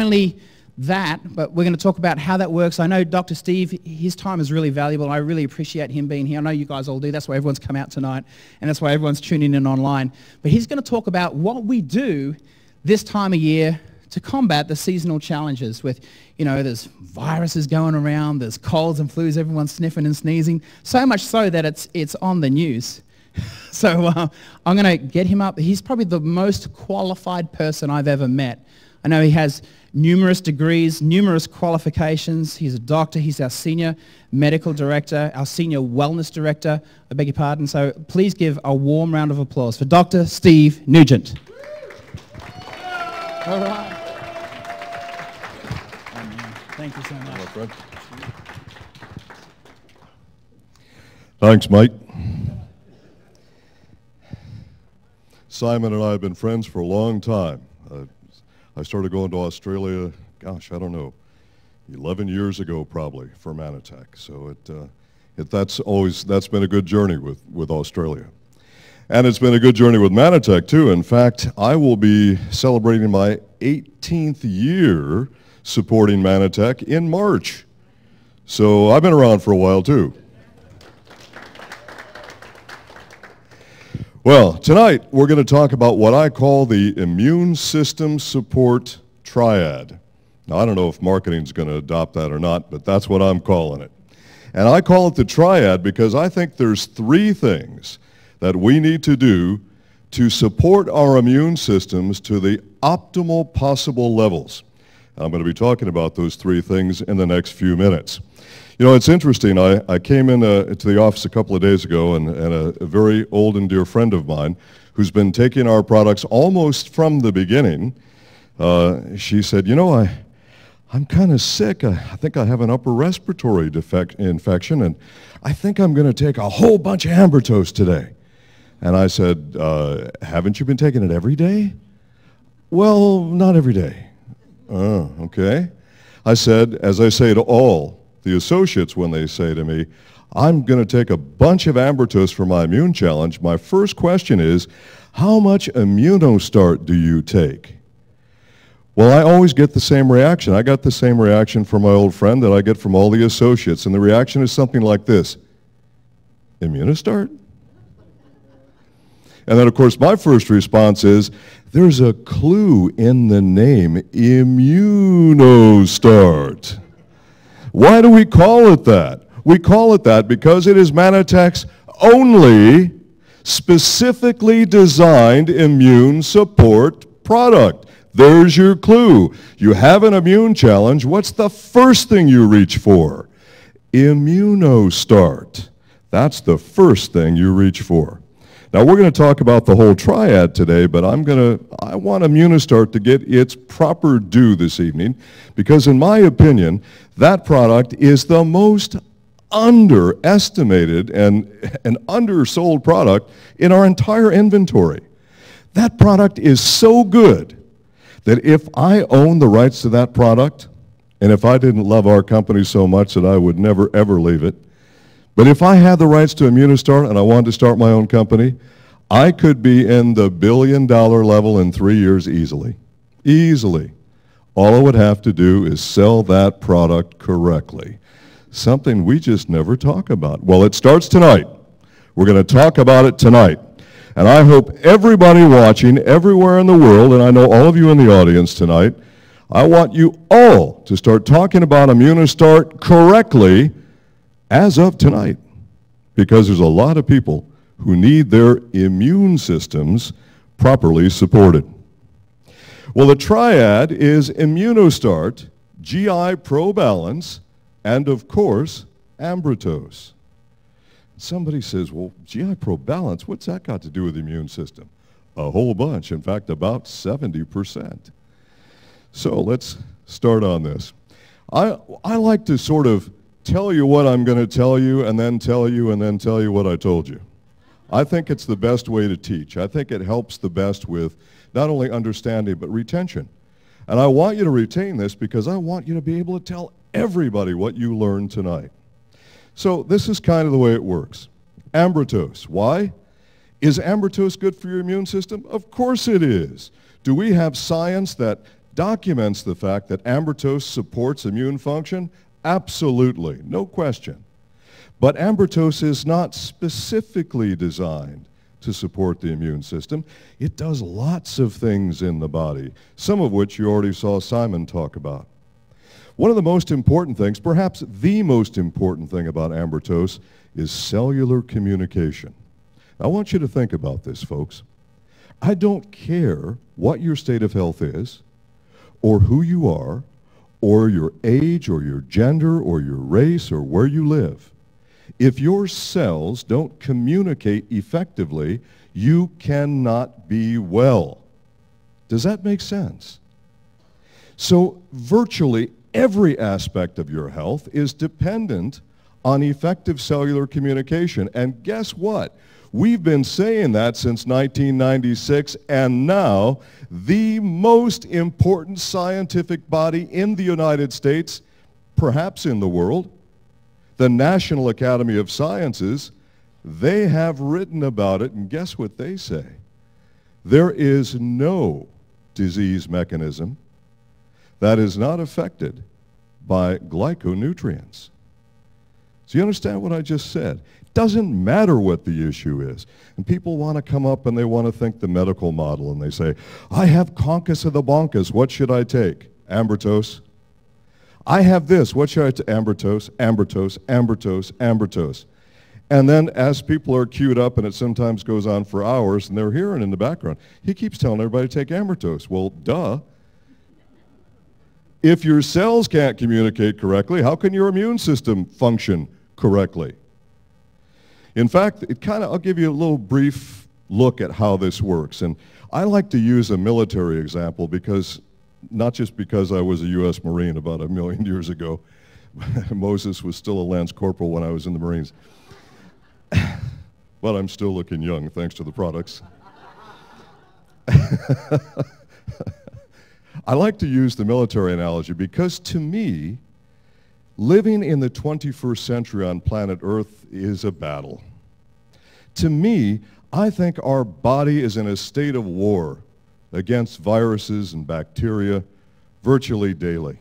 only that, but we're going to talk about how that works. I know Dr. Steve, his time is really valuable. I really appreciate him being here. I know you guys all do. That's why everyone's come out tonight, and that's why everyone's tuning in online. But he's going to talk about what we do this time of year to combat the seasonal challenges with, there's viruses going around, there's colds and flus, everyone's sniffing and sneezing, so much so that it's on the news. So I'm going to get him up. He's probably the most qualified person I've ever met. I know he has numerous degrees, numerous qualifications. He's a doctor. He's our senior medical director, our senior wellness director. I beg your pardon. So please give a warm round of applause for Dr. Steve Nugent. All right. Thank you so much. Thanks, Mike. Simon and I have been friends for a long time. I started going to Australia, gosh, I don't know, 11 years ago probably for Manatech. So that's been a good journey with Australia. And it's been a good journey with Manatech too. In fact, I will be celebrating my 18th year supporting Manatech in March. So I've been around for a while too. Well, tonight we're going to talk about what I call the immune system support triad. Now, I don't know if marketing's going to adopt that or not, but that's what I'm calling it. And I call it the triad because I think there's three things that we need to do to support our immune systems to the optimal possible levels. I'm going to be talking about those three things in the next few minutes. It's interesting. I came in to the office a couple of days ago, and a very old and dear friend of mine who's been taking our products almost from the beginning, she said, I'm kind of sick. I think I have an upper respiratory infection, and I think I'm going to take a whole bunch of Amber Toast today. And I said, haven't you been taking it every day? Well, not every day. Oh, okay. I said, as I say to all the associates when they say to me, I'm going to take a bunch of Amber Toast for my immune challenge, my first question is, how much Immunostart do you take? Well, I always get the same reaction. I got the same reaction from my old friend that I get from all the associates, and the reaction is something like this: Immunostart? And then, of course, my first response is, there's a clue in the name, Immunostart. Why do we call it that? We call it that because it is Manatech's only specifically designed immune support product. There's your clue. You have an immune challenge. What's the first thing you reach for? Immunostart. That's the first thing you reach for. Now, we're going to talk about the whole triad today, but I want Immunostart to get its proper due this evening because, in my opinion, that product is the most underestimated and undersold product in our entire inventory. That product is so good that if I owned the rights to that product, and if I didn't love our company so much that I would never, ever leave it, but if I had the rights to Immunostart and I wanted to start my own company, I could be in the billion-dollar level in 3 years easily. Easily. All I would have to do is sell that product correctly. Something we just never talk about. Well, it starts tonight. We're going to talk about it tonight. And I hope everybody watching everywhere in the world, and I know all of you in the audience tonight, I want you all to start talking about Immunostart correctly as of tonight, because there's a lot of people who need their immune systems properly supported. Well, the triad is Immunostart, GI Pro Balance, and of course, Ambritos. Somebody says, well, GI Pro Balance, what's that got to do with the immune system? A whole bunch, in fact, about 70%. So let's start on this. I like to sort of tell you what I'm going to tell you, and then tell you, and then tell you what I told you. I think it's the best way to teach. I think it helps the best with not only understanding, but retention. And I want you to retain this because I want you to be able to tell everybody what you learned tonight. So this is kind of the way it works. Ambritos. Why? Is Ambritos good for your immune system? Of course it is. Do we have science that documents the fact that ambertose supports immune function? Absolutely, no question. But ambertose is not specifically designed to support the immune system. It does lots of things in the body, some of which you already saw Simon talk about. One of the most important things, perhaps the most important thing about ambertose, is cellular communication. I want you to think about this, folks. I don't care what your state of health is, or who you are, or your age, or your gender, or your race, or where you live. If your cells don't communicate effectively, you cannot be well. Does that make sense? So virtually every aspect of your health is dependent on effective cellular communication. And guess what? We've been saying that since 1996, and now the most important scientific body in the United States, perhaps in the world, the National Academy of Sciences, they have written about it, and guess what they say? There is no disease mechanism that is not affected by glyconutrients. So you understand what I just said? It doesn't matter what the issue is. And people want to come up and they want to think the medical model, and they say, I have conchus of the bonkus, what should I take? Ambertose. I have this, what should I take? Ambertose, ambertose, ambertose, ambertose. And then as people are queued up, and it sometimes goes on for hours, and they're hearing in the background, he keeps telling everybody to take ambertose. Well, duh. If your cells can't communicate correctly, how can your immune system function correctly? In fact, I'll give you a little brief look at how this works. And I like to use a military example because, not just because I was a U.S. Marine about 1 million years ago. Moses was still a Lance Corporal when I was in the Marines. But I'm still looking young, thanks to the products. I like to use the military analogy because, to me, living in the 21st century on planet Earth is a battle. To me, I think our body is in a state of war against viruses and bacteria virtually daily.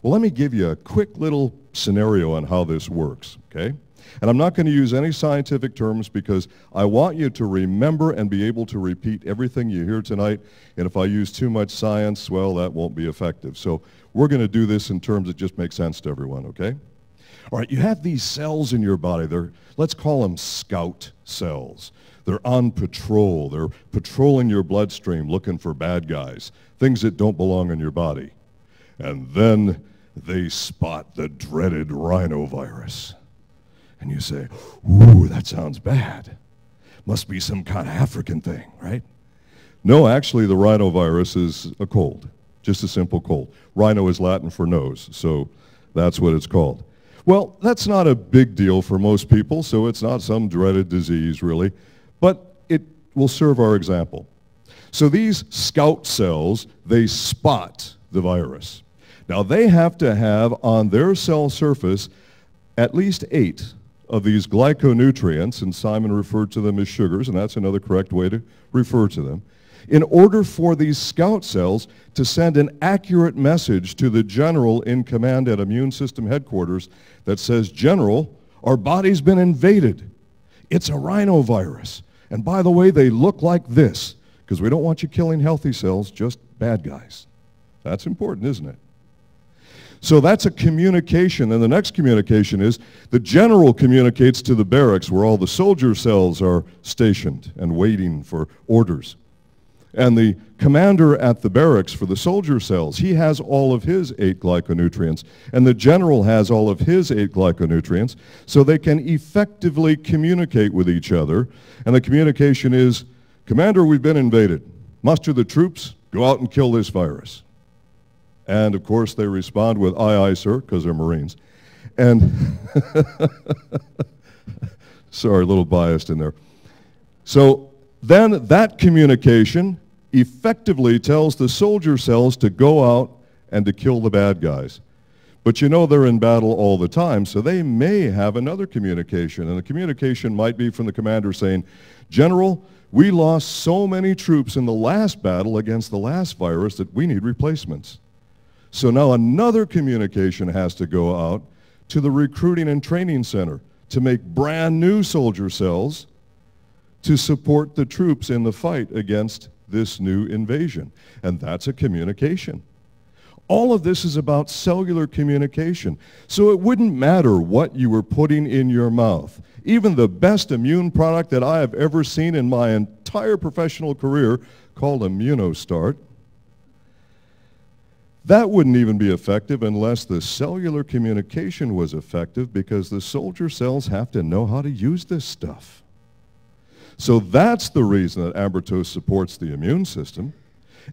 Well, let me give you a quick little scenario on how this works, okay? And I'm not going to use any scientific terms because I want you to remember and be able to repeat everything you hear tonight. And if I use too much science, well, that won't be effective. So we're going to do this in terms that just make sense to everyone, okay? All right, you have these cells in your body. Let's call them scout cells. They're on patrol. They're patrolling your bloodstream, looking for bad guys, things that don't belong in your body. And then they spot the dreaded rhinovirus. And you say, ooh, that sounds bad. Must be some kind of African thing, right? No, actually, the rhinovirus is a cold, just a simple cold. Rhino is Latin for nose, so that's what it's called. Well, that's not a big deal for most people, so it's not some dreaded disease, really, but it will serve our example. So these scout cells, they spot the virus. Now, they have to have on their cell surface at least 8 of these glyconutrients, and Simon referred to them as sugars, and that's another correct way to refer to them, in order for these scout cells to send an accurate message to the general in command at immune system headquarters that says, General, our body's been invaded. It's a rhinovirus. And by the way, they look like this, because we don't want you killing healthy cells, just bad guys. That's important, isn't it? So that's a communication, and the next communication is the general communicates to the barracks where all the soldier cells are stationed and waiting for orders. And the commander at the barracks for the soldier cells, he has all of his 8 glyconutrients, and the general has all of his 8 glyconutrients, so they can effectively communicate with each other. And the communication is, Commander, we've been invaded. Muster the troops, go out and kill this virus. And, of course, they respond with, aye, aye, sir, because they're Marines. And, sorry, a little biased in there. So then that communication effectively tells the soldier cells to go out and to kill the bad guys. But you know they're in battle all the time, so they may have another communication. And the communication might be from the commander saying, General, We lost so many troops in the last battle against the last virus that we need replacements. So now another communication has to go out to the recruiting and training center to make brand new soldier cells to support the troops in the fight against this new invasion. And that's a communication. All of this is about cellular communication. So it wouldn't matter what you were putting in your mouth. Even the best immune product that I have ever seen in my entire professional career, called Immunostart, that wouldn't even be effective unless the cellular communication was effective, because the soldier cells have to know how to use this stuff. So that's the reason that Ambrotose supports the immune system.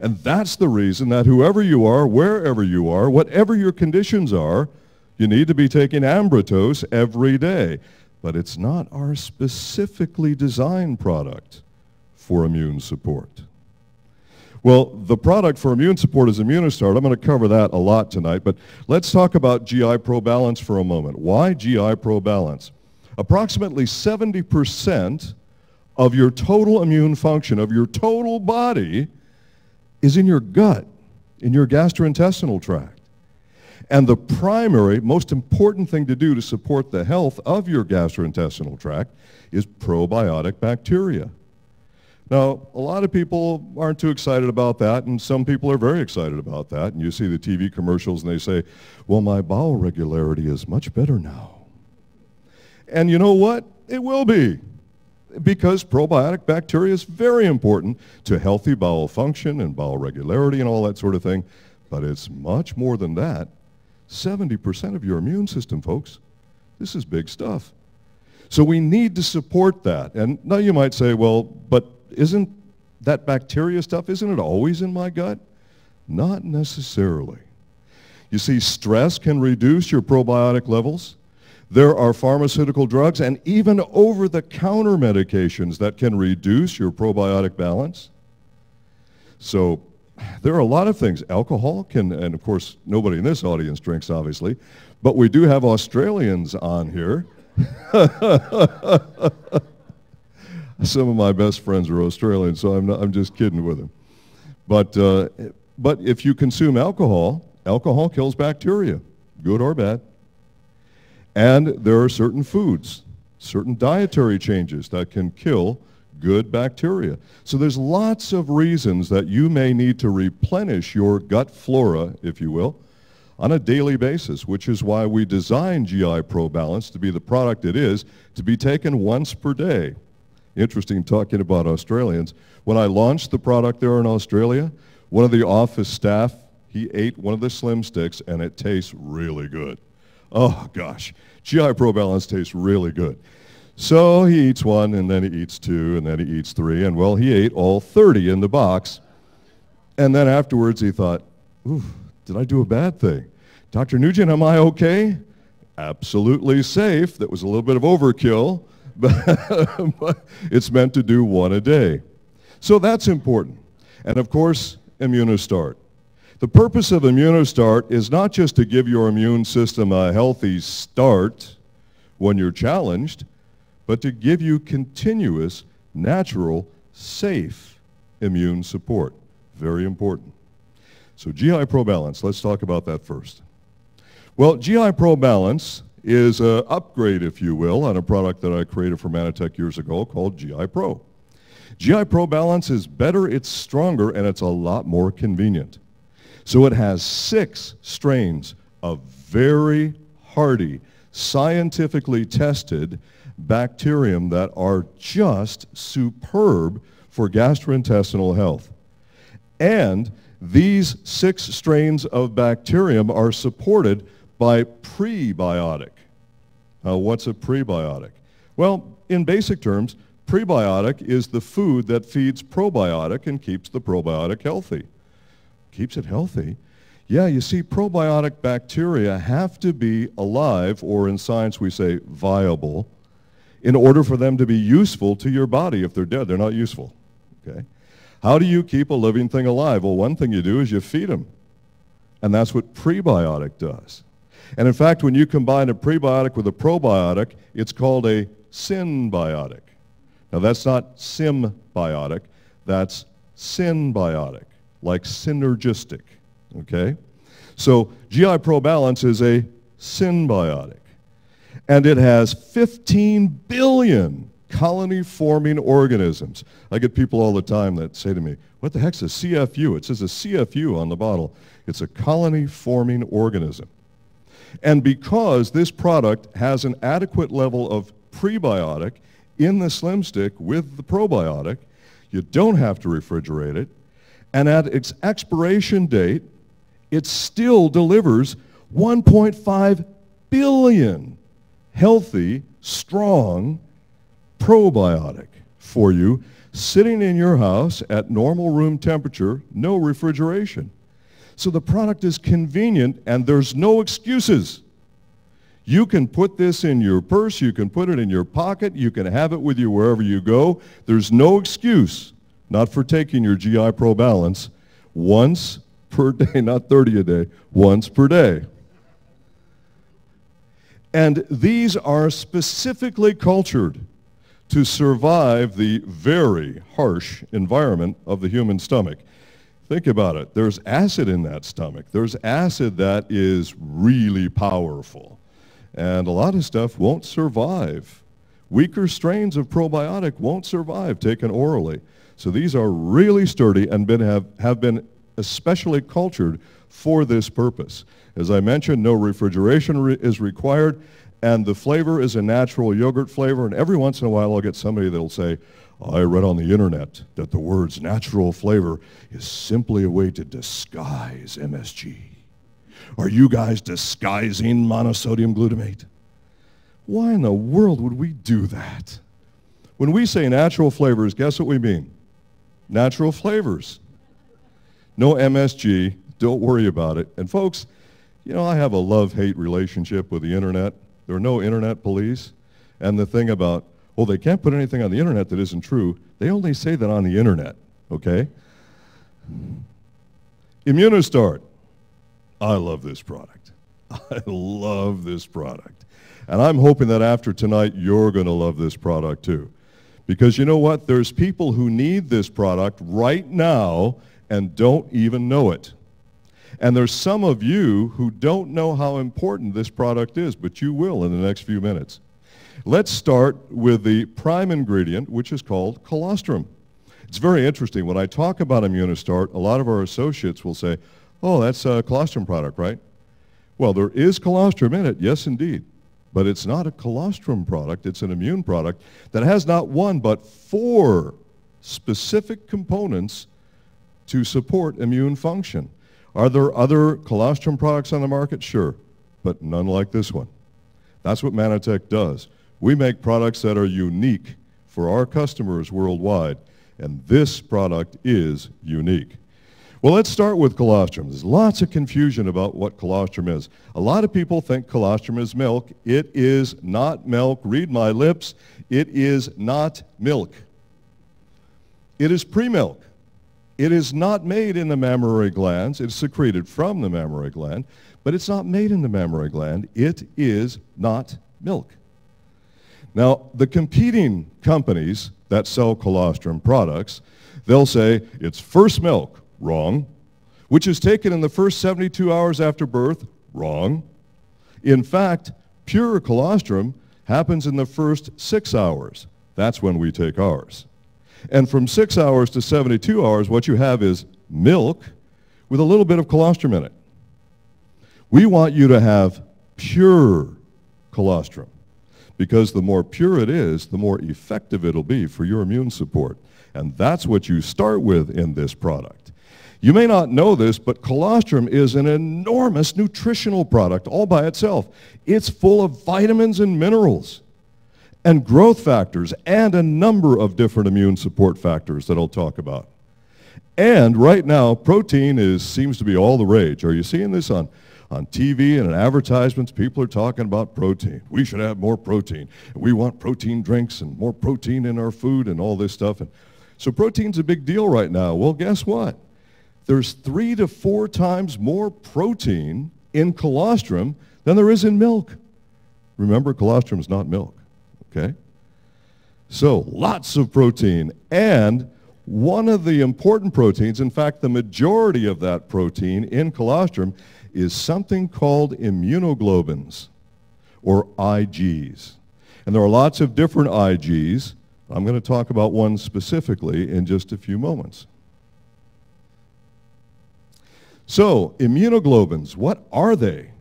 And that's the reason that whoever you are, wherever you are, whatever your conditions are, you need to be taking Ambrotose every day. But it's not our specifically designed product for immune support. Well, the product for immune support is Immunostart. I'm going to cover that a lot tonight, but let's talk about GI Pro Balance for a moment. Why GI Pro Balance? Approximately 70% of your total immune function, of your total body, is in your gut, in your gastrointestinal tract. And the primary, most important thing to do to support the health of your gastrointestinal tract is probiotic bacteria. Now, a lot of people aren't too excited about that, and some people are very excited about that. And you see the TV commercials and they say, well, my bowel regularity is much better now. And you know what? It will be, because probiotic bacteria is very important to healthy bowel function and bowel regularity and all that sort of thing. But it's much more than that. 70% of your immune system, folks. This is big stuff. So we need to support that. And now you might say, well, but isn't that bacteria stuff, isn't it always in my gut? Not necessarily. You see, stress can reduce your probiotic levels. There are pharmaceutical drugs and even over-the-counter medications that can reduce your probiotic balance. So there are a lot of things. Alcohol can, and of course, nobody in this audience drinks, obviously, but we do have Australians on here. Some of my best friends are Australian, so I'm just kidding with them. But if you consume alcohol, alcohol kills bacteria, good or bad. And there are certain foods, certain dietary changes that can kill good bacteria. So there's lots of reasons that you may need to replenish your gut flora, if you will, on a daily basis, which is why we designed GI Pro Balance to be the product it is, to be taken once per day. Interesting talking about Australians. When I launched the product there in Australia, one of the office staff, he ate one of the Slim Sticks, and it tastes really good. Oh gosh, GI Pro Balance tastes really good. So he eats one, and then he eats two, and then he eats three, and well, he ate all 30 in the box. And then afterwards he thought, ooh, did I do a bad thing? Dr. Nugent, am I okay? Absolutely safe. That was a little bit of overkill, but it's meant to do one a day. So that's important. And of course, Immunostart. The purpose of Immunostart is not just to give your immune system a healthy start when you're challenged, but to give you continuous, natural, safe immune support. Very important. So GI Pro Balance, let's talk about that first. Well, GI Pro Balance is an upgrade, if you will, on a product that I created for Manatech years ago called GI Pro. GI Pro Balance is better, it's stronger, and it's a lot more convenient. So it has 6 strains of very hardy, scientifically tested bacterium that are just superb for gastrointestinal health. And these 6 strains of bacterium are supported by prebiotic. What's a prebiotic? Well, in basic terms, prebiotic is the food that feeds probiotic and keeps the probiotic healthy. Keeps it healthy? Yeah, you see, probiotic bacteria have to be alive, or in science we say viable, in order for them to be useful to your body. If they're dead, they're not useful. Okay? How do you keep a living thing alive? Well, one thing you do is you feed them. And that's what prebiotic does. And in fact, when you combine a prebiotic with a probiotic, it's called a synbiotic. Now that's not symbiotic, that's synbiotic, like synergistic, okay? So GI Pro Balance is a synbiotic, and it has 15 billion colony-forming organisms. I get people all the time that say to me, what the heck's a CFU? It says a CFU on the bottle. It's a colony-forming organism. And because this product has an adequate level of prebiotic in the Slim Stick with the probiotic, you don't have to refrigerate it, and at its expiration date, it still delivers 1.5 billion healthy, strong probiotic for you, sitting in your house at normal room temperature, no refrigeration. So the product is convenient and there's no excuses. You can put this in your purse, you can put it in your pocket, you can have it with you wherever you go. There's no excuse not for taking your GI Pro Balance once per day, not 30 a day, once per day. And these are specifically cultured to survive the very harsh environment of the human stomach. Think about it. There's acid in that stomach. There's acid that is really powerful. And a lot of stuff won't survive. Weaker strains of probiotic won't survive taken orally. So these are really sturdy and have been especially cultured for this purpose. As I mentioned, no refrigeration is required, and the flavor is a natural yogurt flavor. And every once in a while I'll get somebody that'll say, I read on the internet that the words natural flavor is simply a way to disguise MSG. Are you guys disguising monosodium glutamate? Why in the world would we do that? When we say natural flavors, guess what we mean? Natural flavors. No MSG, don't worry about it. And folks, you know, I have a love-hate relationship with the internet. There are no internet police. And the thing about, well, they can't put anything on the internet that isn't true. They only say that on the internet, okay? Immunostart. I love this product. I love this product. And I'm hoping that after tonight, you're going to love this product too. Because you know what? There's people who need this product right now and don't even know it. And there's some of you who don't know how important this product is, but you will in the next few minutes. Let's start with the prime ingredient, which is called colostrum. It's very interesting. When I talk about Immunostart, a lot of our associates will say, oh, that's a colostrum product, right? Well, there is colostrum in it, yes, indeed. But it's not a colostrum product. It's an immune product that has not one but 4 specific components to support immune function. Are there other colostrum products on the market? Sure, but none like this one. That's what Manatech does. We make products that are unique for our customers worldwide, and this product is unique. Well, let's start with colostrum. There's lots of confusion about what colostrum is. A lot of people think colostrum is milk. It is not milk. Read my lips. It is not milk. It is pre-milk. It is not made in the mammary glands. It's secreted from the mammary gland, but it's not made in the mammary gland. It is not milk. Now, the competing companies that sell colostrum products, they'll say it's first milk, wrong, which is taken in the first 72 hours after birth, wrong. In fact, pure colostrum happens in the first 6 hours. That's when we take ours. And from 6 hours to 72 hours, what you have is milk with a little bit of colostrum in it. We want you to have pure colostrum, because the more pure it is, the more effective it'll be for your immune support. And that's what you start with in this product. You may not know this, but colostrum is an enormous nutritional product all by itself. It's full of vitamins and minerals and growth factors and a number of different immune support factors that I'll talk about. And right now, protein seems to be all the rage. Are you seeing this on TV and in advertisements? People are talking about protein. We should have more protein. We want protein drinks and more protein in our food and all this stuff. And so protein's a big deal right now. Well, guess what? There's 3 to 4 times more protein in colostrum than there is in milk. Remember, colostrum is not milk, okay? So lots of protein. And one of the important proteins, in fact, the majority of that protein in colostrum is something called immunoglobulins, or Igs. And there are lots of different Igs. I'm going to talk about one specifically in just a few moments. So, immunoglobulins, what are they?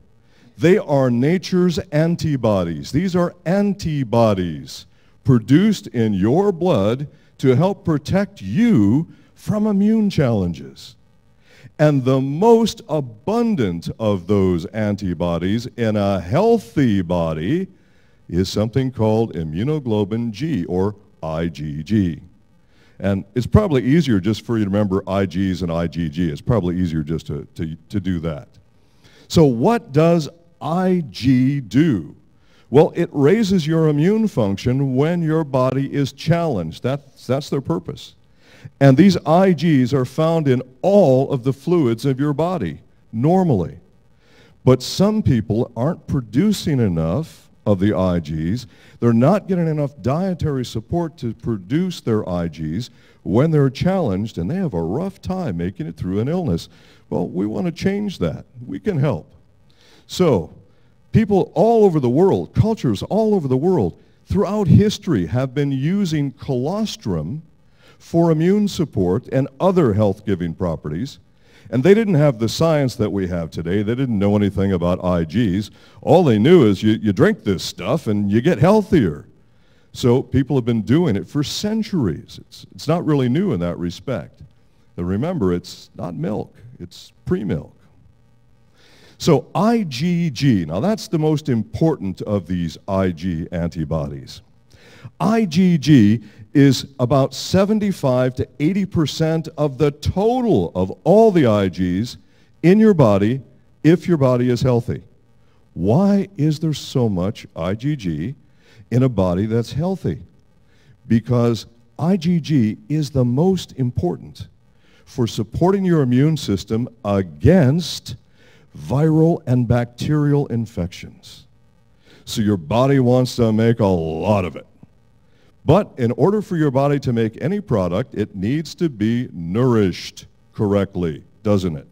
They are nature's antibodies. These are antibodies produced in your blood to help protect you from immune challenges. And the most abundant of those antibodies in a healthy body is something called immunoglobulin G, or IgG. And it's probably easier just for you to remember Igs and IgG. It's probably easier just to do that. So what does Ig do? Well, it raises your immune function when your body is challenged. That's their purpose. And these Igs are found in all of the fluids of your body, normally. But some people aren't producing enough of the Igs. They're not getting enough dietary support to produce their Igs when they're challenged, and they have a rough time making it through an illness. Well, we want to change that. We can help. So, people all over the world, cultures all over the world, throughout history have been using colostrum for immune support and other health-giving properties. And they didn't have the science that we have today. They didn't know anything about IGs. All they knew is you drink this stuff and you get healthier. So people have been doing it for centuries. It's not really new in that respect. But remember, it's not milk. It's pre-milk. So IgG, now that's the most important of these Ig antibodies. IgG is about 75 to 80% of the total of all the Igs in your body if your body is healthy. Why is there so much IgG in a body that's healthy? Because IgG is the most important for supporting your immune system against viral and bacterial infections. So your body wants to make a lot of it. But in order for your body to make any product, it needs to be nourished correctly, doesn't it?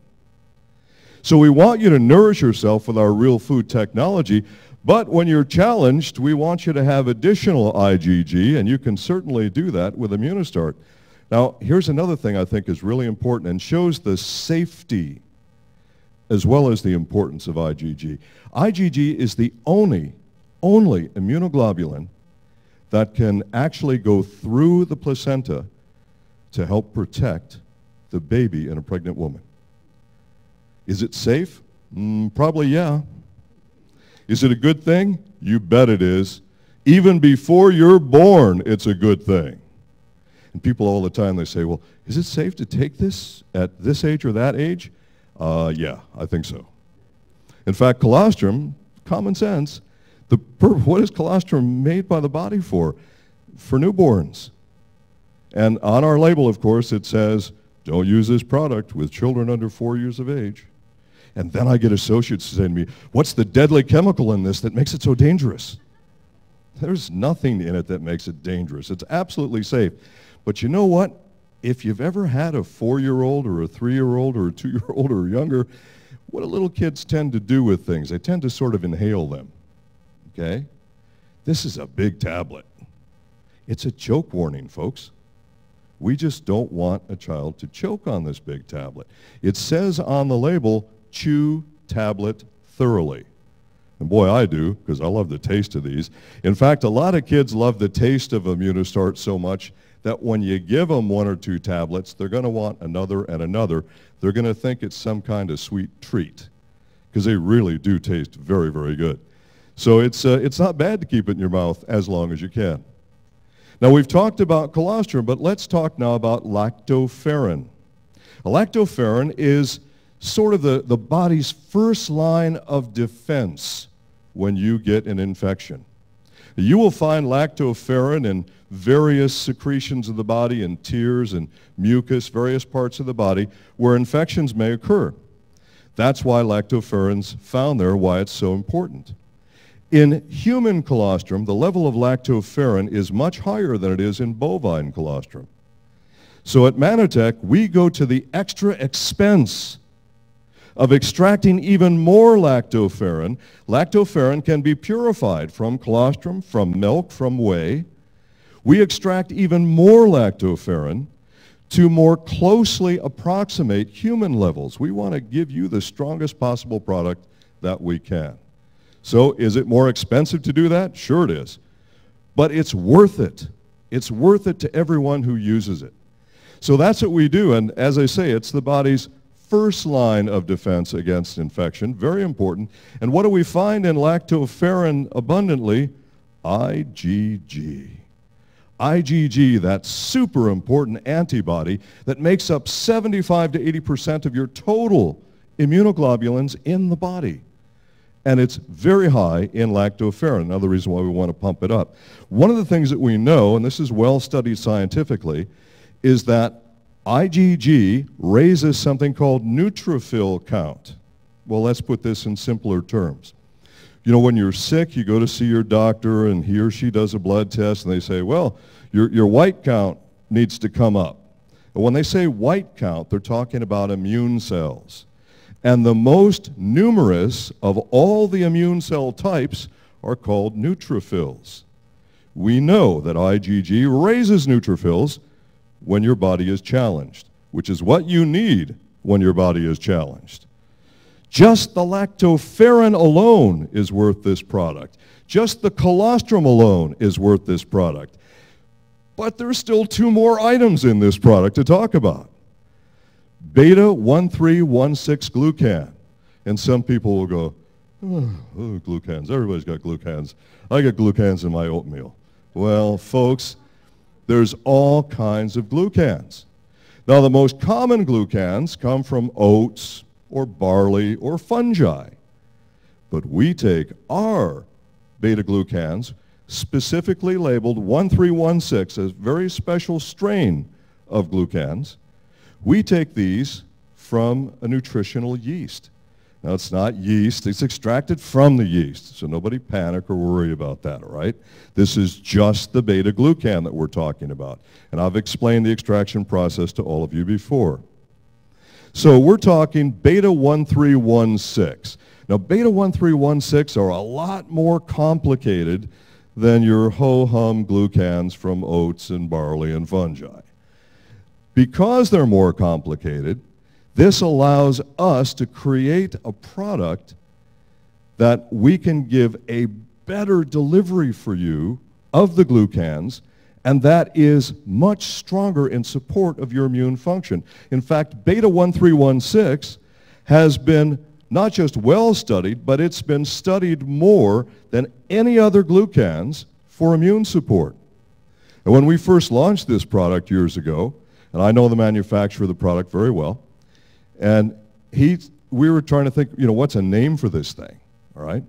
So we want you to nourish yourself with our real food technology, but when you're challenged, we want you to have additional IgG, and you can certainly do that with Immunostart. Now, here's another thing I think is really important and shows the safety as well as the importance of IgG. IgG is the only immunoglobulin that can actually go through the placenta to help protect the baby in a pregnant woman. Is it safe? Probably, yeah. Is it a good thing? You bet it is. Even before you're born, it's a good thing. And people all the time, they say, well, is it safe to take this at this age or that age? Yeah, I think so. In fact, colostrum, common sense, what is colostrum made by the body for? For newborns. And on our label, of course, it says, don't use this product with children under 4 years of age. And then I get associates saying to me, what's the deadly chemical in this that makes it so dangerous? There's nothing in it that makes it dangerous. It's absolutely safe. But you know what? If you've ever had a 4-year-old or a 3-year-old or a 2-year-old or younger, what do little kids tend to do with things? They tend to sort of inhale them, okay? This is a big tablet. It's a choke warning, folks. We just don't want a child to choke on this big tablet. It says on the label, chew tablet thoroughly. And boy, I do, because I love the taste of these. In fact, a lot of kids love the taste of Immunostart so much that when you give them 1 or 2 tablets, they're going to want another and another. They're going to think it's some kind of sweet treat, because they really do taste very, very good. So it's not bad to keep it in your mouth as long as you can. Now, we've talked about colostrum, but let's talk now about lactoferrin. Lactoferrin is sort of the body's first line of defense when you get an infection. You will find lactoferrin in various secretions of the body, in tears and mucus, various parts of the body where infections may occur. That's why lactoferrin's found there, why it's so important. In human colostrum, the level of lactoferrin is much higher than it is in bovine colostrum. So at Manitech, we go to the extra expense of extracting even more lactoferrin. Lactoferrin can be purified from colostrum, from milk, from whey. We extract even more lactoferrin to more closely approximate human levels. We want to give you the strongest possible product that we can. So is it more expensive to do that? Sure it is. But it's worth it. It's worth it to everyone who uses it. So that's what we do. And as I say, it's the body's first line of defense against infection. Very important. And what do we find in lactoferrin abundantly? IgG. IgG, that super important antibody that makes up 75 to 80% of your total immunoglobulins in the body. And it's very high in lactoferrin, another reason why we want to pump it up. One of the things that we know, and this is well studied scientifically, is that IgG raises something called neutrophil count. Well, let's put this in simpler terms. You know, when you're sick, you go to see your doctor, and he or she does a blood test, and they say, well, your white count needs to come up. And when they say white count, they're talking about immune cells. And the most numerous of all the immune cell types are called neutrophils. We know that IgG raises neutrophils when your body is challenged, which is what you need when your body is challenged. Just the lactoferrin alone is worth this product. Just the colostrum alone is worth this product. But there's still two more items in this product to talk about. Beta-1316 glucan. And some people will go, oh, glucans. Everybody's got glucans. I get glucans in my oatmeal. Well, folks, there's all kinds of glucans. Now, the most common glucans come from oats or barley or fungi. But we take our beta-glucans, specifically labeled 1316, a very special strain of glucans. We take these from a nutritional yeast. Now, it's not yeast. It's extracted from the yeast, so nobody panic or worry about that, all right? This is just the beta-glucan that we're talking about, and I've explained the extraction process to all of you before. So we're talking beta-1316. Now, beta-1316 are a lot more complicated than your ho-hum glucans from oats and barley and fungi. Because they're more complicated, this allows us to create a product that we can give a better delivery for you of the glucans, and that is much stronger in support of your immune function. In fact, beta-1316 has been not just well studied, but it's been studied more than any other glucans for immune support. And when we first launched this product years ago, and I know the manufacturer of the product very well, and we were trying to think, you know, what's a name for this thing, all right?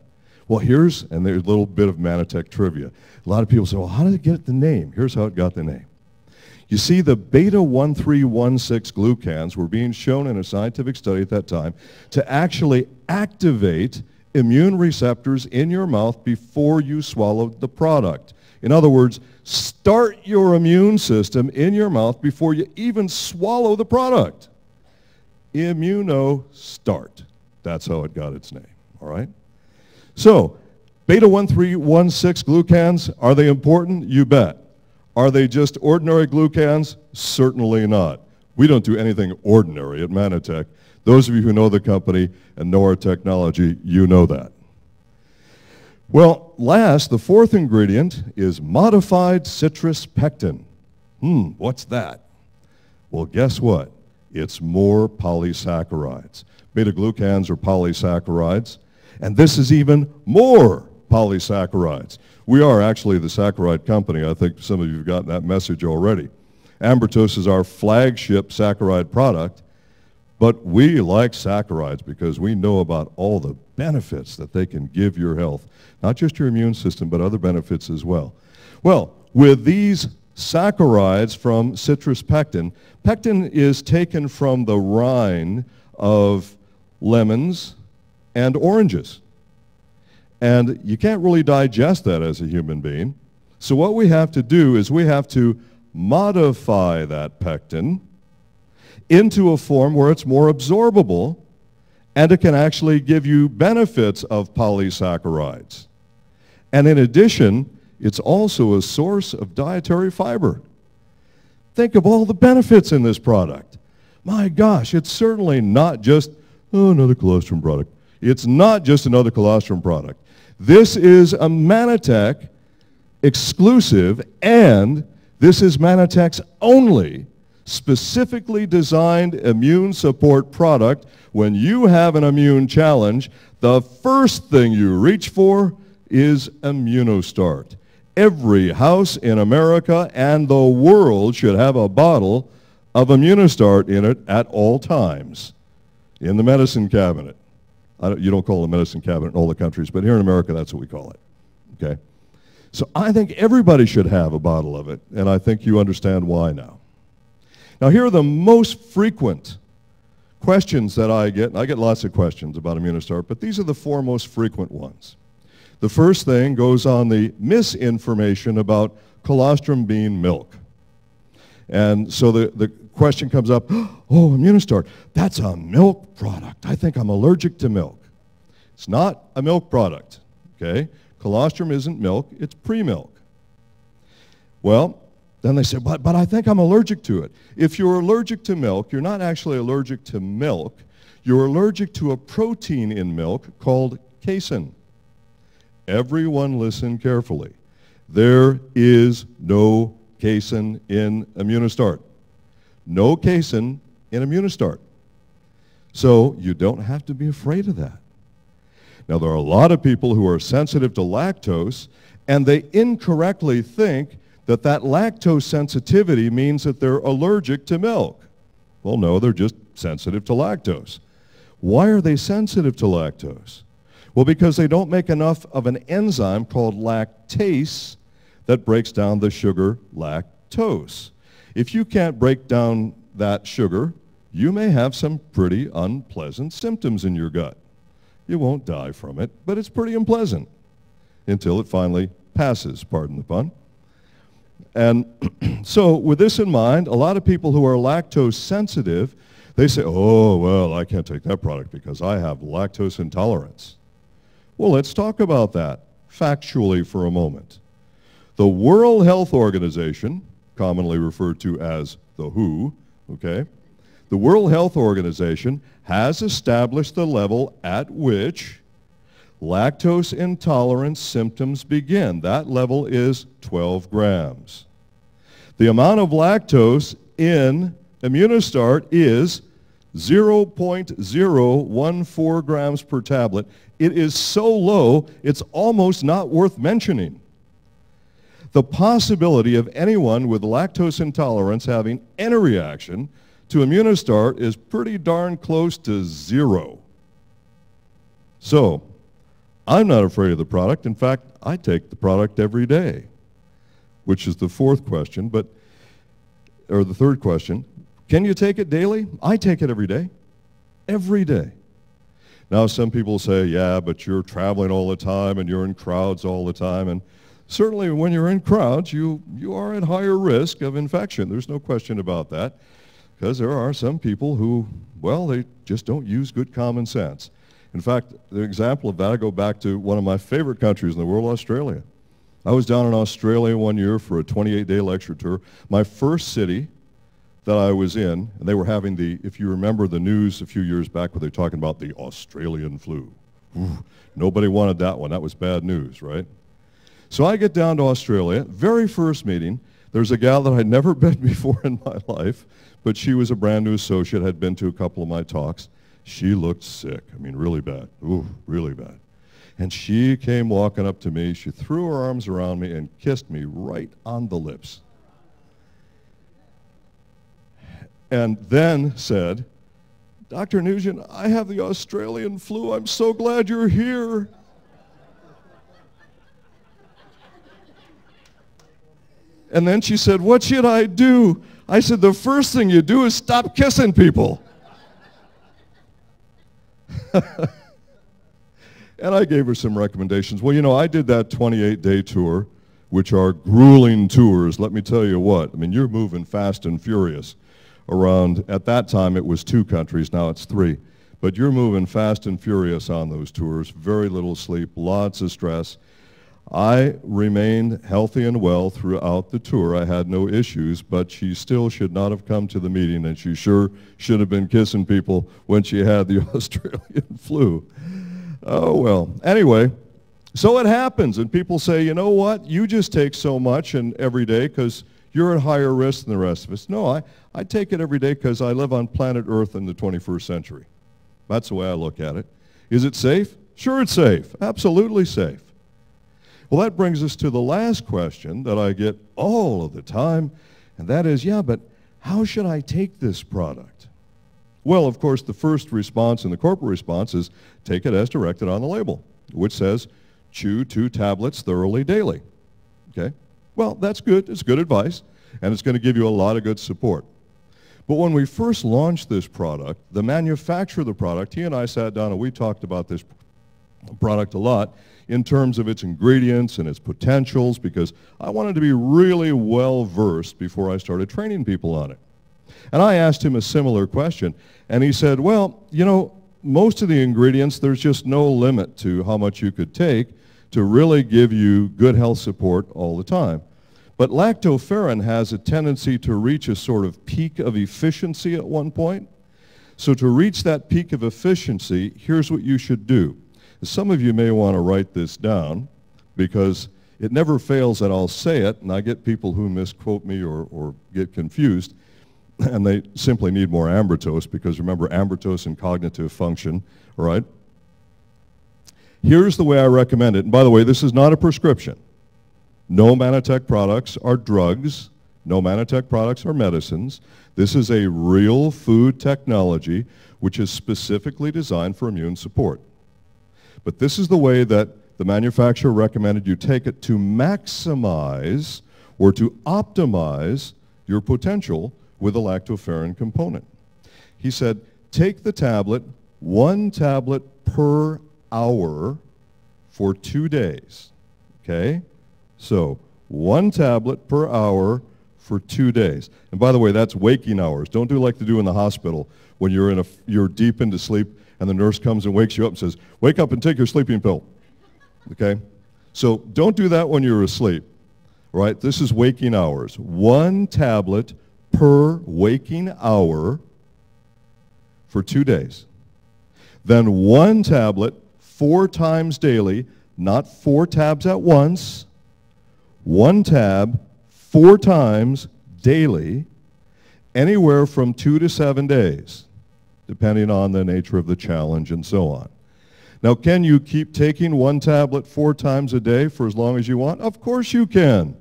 Well, there's a little bit of Manitech trivia. A lot of people say, well, how did it get the name? Here's how it got the name. You see, the beta-1316 glucans were being shown in a scientific study at that time to actually activate immune receptors in your mouth before you swallowed the product. In other words, start your immune system in your mouth before you even swallow the product. Immuno-start. That's how it got its name, all right? So, beta-1316 glucans, are they important? You bet. Are they just ordinary glucans? Certainly not. We don't do anything ordinary at Manitech. Those of you who know the company and know our technology, you know that. Well, last, the fourth ingredient is modified citrus pectin. What's that? Well, guess what? It's more polysaccharides. Beta-glucans are polysaccharides, and this is even more polysaccharides. We are actually the saccharide company. I think some of you have gotten that message already. Ambertose is our flagship saccharide product, but we like saccharides because we know about all the benefits that they can give your health, not just your immune system, but other benefits as well. Well, with these saccharides from citrus pectin, pectin is taken from the rind of lemons and oranges. And you can't really digest that as a human being. So what we have to do is we have to modify that pectin into a form where it's more absorbable and it can actually give you benefits of polysaccharides. And in addition, it's also a source of dietary fiber. Think of all the benefits in this product. My gosh, it's certainly not just, oh, another colostrum product. It's not just another colostrum product. This is a Manitech exclusive, and this is Manitech's only specifically designed immune support product. When you have an immune challenge, the first thing you reach for is Immunostart. Every house in America and the world should have a bottle of Immunostart in it at all times in the medicine cabinet. You don't call it a medicine cabinet in all the countries, but here in America, that's what we call it. Okay? So I think everybody should have a bottle of it, and I think you understand why now. Now, here are the most frequent questions that I get. And I get lots of questions about Immunostart, but these are the 4 most frequent ones. The first thing goes on the misinformation about colostrum bean milk. And so the question comes up, oh, Immunostart, that's a milk product. I think I'm allergic to milk. It's not a milk product, okay? Colostrum isn't milk, it's pre-milk. Well, then they say, but I think I'm allergic to it. If you're allergic to milk, you're not actually allergic to milk. You're allergic to a protein in milk called casein. Everyone listen carefully. There is no casein in Immunostart. No casein in Immunostart. So you don't have to be afraid of that. Now, there are a lot of people who are sensitive to lactose, and they incorrectly think that lactose sensitivity means that they're allergic to milk. Well, no, they're just sensitive to lactose. Why are they sensitive to lactose? Well, because they don't make enough of an enzyme called lactase that breaks down the sugar lactose. If you can't break down that sugar, you may have some pretty unpleasant symptoms in your gut. You won't die from it, but it's pretty unpleasant until it finally passes, pardon the pun. And so with this in mind, a lot of people who are lactose sensitive, they say, oh, well, I can't take that product because I have lactose intolerance. Well, let's talk about that factually for a moment. The World Health Organization, commonly referred to as the WHO, okay? The World Health Organization has established the level at which lactose intolerance symptoms begin. That level is 12 grams. The amount of lactose in Immunostart is 0.014 grams per tablet. It is so low, it's almost not worth mentioning. The possibility of anyone with lactose intolerance having any reaction to Immunostart is pretty darn close to 0. So, I'm not afraid of the product. In fact, I take the product every day, which is the 4th question, or the 3rd question. Can you take it daily? I take it every day. Every day. Now, some people say, yeah, but you're traveling all the time and you're in crowds all the time. And certainly when you're in crowds, you are at higher risk of infection. There's no question about that, because there are some people who, well, they just don't use good common sense. In fact, the example of that, I go back to one of my favorite countries in the world, Australia. I was down in Australia one year for a 28-day lecture tour. My first city that I was in, and they were having if you remember the news a few years back where they were talking about the Australian flu. Ooh, nobody wanted that one. That was bad news, right? So I get down to Australia. Very first meeting, there's a gal that I'd never met before in my life, but she was a brand new associate, had been to a couple of my talks. She looked sick. I mean, really bad. Ooh, really bad. And she came walking up to me. She threw her arms around me and kissed me right on the lips. And then said, Dr. Nugent, I have the Australian flu. I'm so glad you're here. And then she said, what should I do? I said, the first thing you do is stop kissing people. And I gave her some recommendations. Well, you know, I did that 28-day tour, which are grueling tours. Let me tell you what. I mean, you're moving fast and furious around. At that time, it was 2 countries. Now it's 3. But you're moving fast and furious on those tours. Very little sleep, lots of stress. I remained healthy and well throughout the tour. I had no issues, but she still should not have come to the meeting, and she sure should have been kissing people when she had the Australian flu. Oh, well. Anyway, so it happens, and people say, you know what, you just take so much and every day because you're at higher risk than the rest of us. No, I take it every day because I live on planet Earth in the 21st century. That's the way I look at it. Is it safe? Sure, it's safe. Absolutely safe. Well, that brings us to the last question that I get all of the time, and that is, yeah, but how should I take this product? Well, of course, the first response and the corporate response is take it as directed on the label, which says chew 2 tablets thoroughly daily. Okay? Well, that's good. It's good advice, and it's going to give you a lot of good support. But when we first launched this product, the manufacturer of the product, he and I sat down and we talked about this product a lot in terms of its ingredients and its potentials, because I wanted to be really well versed before I started training people on it. And I asked him a similar question, and he said, well, you know, most of the ingredients, there's just no limit to how much you could take to really give you good health support all the time. But lactoferrin has a tendency to reach a sort of peak of efficiency at one point. So to reach that peak of efficiency, here's what you should do. Some of you may want to write this down, because it never fails that I'll say it, and I get people who misquote me or get confused, and they simply need more ambrotose, because remember, ambrotose and cognitive function, all right? Here's the way I recommend it. And by the way, this is not a prescription. No Manitech products are drugs. No Manitech products are medicines. This is a real food technology which is specifically designed for immune support. But this is the way that the manufacturer recommended you take it to maximize or to optimize your potential with a lactoferrin component. He said, take the tablet, 1 tablet per hour for 2 days, okay? So 1 tablet per hour for 2 days. And by the way, that's waking hours. Don't do like they do in the hospital when you're deep into sleep and the nurse comes and wakes you up and says, wake up and take your sleeping pill, okay? So don't do that when you're asleep, right? This is waking hours. 1 tablet per waking hour for 2 days. Then 1 tablet 4 times daily, not 4 tabs at once, 1 tab 4 times daily, anywhere from 2 to 7 days, depending on the nature of the challenge and so on. Now, can you keep taking 1 tablet 4 times a day for as long as you want? Of course you can.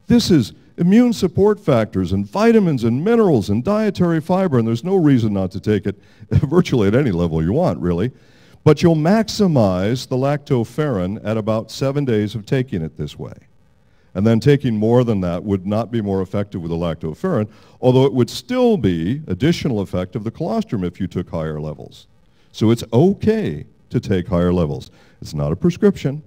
This is immune support factors and vitamins and minerals and dietary fiber, and there's no reason not to take it virtually at any level you want, really. But you'll maximize the lactoferrin at about 7 days of taking it this way. And then taking more than that would not be more effective with the lactoferrin, although it would still be additional effect of the colostrum if you took higher levels. So it's okay to take higher levels. It's not a prescription.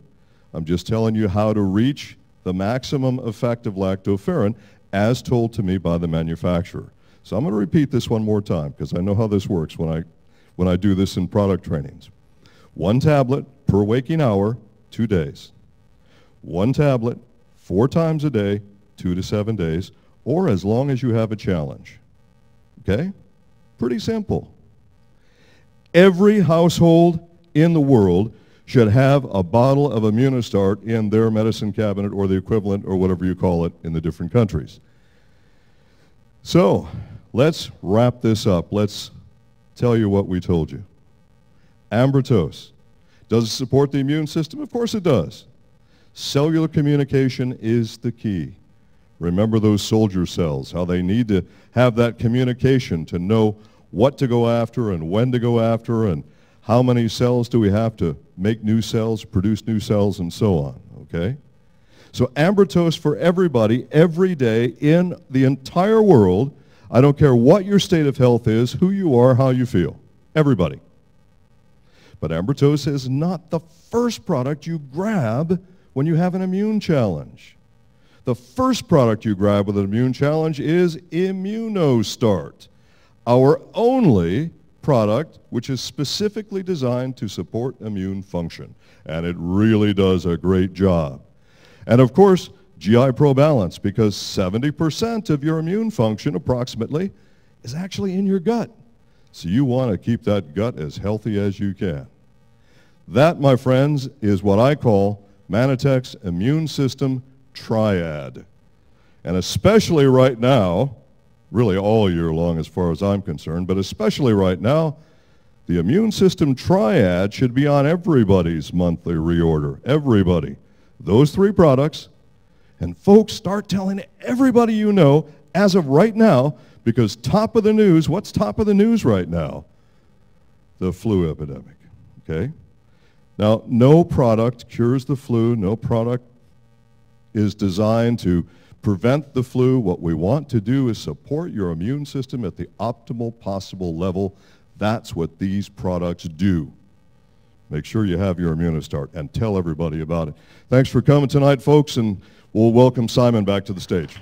I'm just telling you how to reach the maximum effect of lactoferrin as told to me by the manufacturer. So I'm going to repeat this one more time because I know how this works when I do this in product trainings. 1 tablet per waking hour, 2 days. 1 tablet 4 times a day, 2 to 7 days, or as long as you have a challenge. Okay? Pretty simple. Every household in the world should have a bottle of Immunostart in their medicine cabinet or the equivalent or whatever you call it in the different countries. So, let's wrap this up. Let's tell you what we told you. Ambrotose. Does it support the immune system? Of course it does. Cellular communication is the key. Remember those soldier cells, how they need to have that communication to know what to go after and when to go after and how many cells do we have to make new cells, produce new cells, and so on, okay? So ambrotose for everybody, every day, in the entire world. I don't care what your state of health is, who you are, how you feel. Everybody. But Ambrotose is not the first product you grab when you have an immune challenge. The first product you grab with an immune challenge is Immunostart, our only product which is specifically designed to support immune function. And it really does a great job. And of course, GI Pro Balance, because 70% of your immune function, approximately, is actually in your gut. So you want to keep that gut as healthy as you can. That, my friends, is what I call Manitech's Immune System Triad. And especially right now, really all year long as far as I'm concerned, but especially right now, the Immune System Triad should be on everybody's monthly reorder. Everybody. Those three products. And folks, start telling everybody you know as of right now, because top of the news, what's top of the news right now? The flu epidemic, okay? Now, no product cures the flu. No product is designed to prevent the flu. What we want to do is support your immune system at the optimal possible level. That's what these products do. Make sure you have your Immunostart and tell everybody about it. Thanks for coming tonight, folks, and we'll welcome Simon back to the stage.